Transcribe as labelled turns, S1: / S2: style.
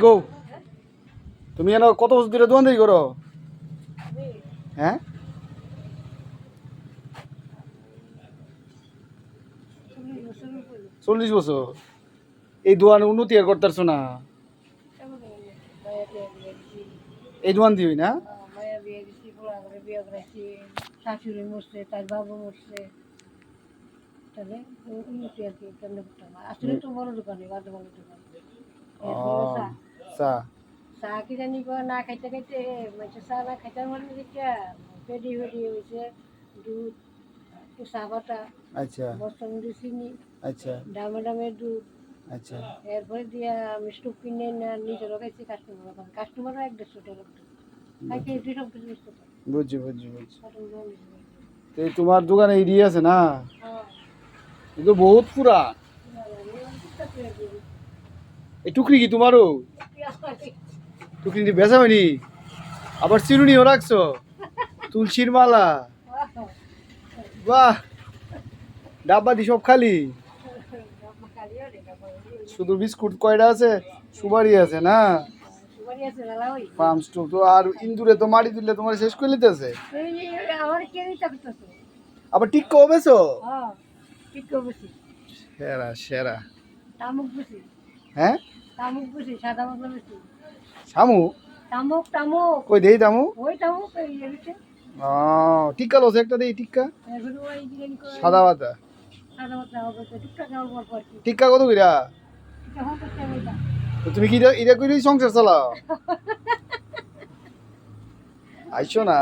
S1: গো তুমি এনে কত বছর ধরে দোকানদারি করো? হ্যাঁ, 40 বছর। এই দোকানে উন্নতি আর করতেছো না? এই দোকান দিই না?
S2: শাশুড়ি মরছে, তার বাবু মরছে, তাহলে উন্নতি আর কি কেমনে করতে হবে? আসলে তো বড় দোকানে, বাদে বড় দোকান। এরপরে চা,
S1: চা
S2: চা কি জানি কয় না খাইতে খাইতে মানে চা না খাইতে মানে দেখিয়া পেডি ফেডি হয়েছে, দুধ, একটু চা পাতা,
S1: আচ্ছা
S2: বস্তার মধ্যে চিনি,
S1: আচ্ছা
S2: ডামে ডামে দুধ,
S1: আচ্ছা
S2: এরপরে দিয়া আমি স্টোভ কিনে না নিজেরও খাইছি, কাস্টমারও 1-150 টাকা লাগতো খাইতে এটি সব কিছু বুঝতে পারি।
S1: বুঝছি বুঝছি বুঝছি। তো এই তোমার দোকানে এরিয়া আছে না? কিন্তু বহুত পুরা। এই টুকরি কি তোমারও? টুকরি কি বেচা হয়নি? আবার চিরুনিও রাখছো, তুলসীর মালা, বাহ, ডাব্বা দি সব খালি, শুধু বিস্কুট কয়টা আছে, সুপারি আছে না? ফার্ম স্টোর তো আর ইন্দুরে তো মারি দিলে তোমার শেষ করে লিতেছে। আবার টিক্কা বেছো? সেরা সেরা। হ্যাঁ, শামু কই দেই দামু? ও টিক্কা লস একটা দেই টিক্কা সাদা পাতা। টিক্কা কত কইরা? তো তুমি কি এটা কইরি সংসার চালাও? আইছো না?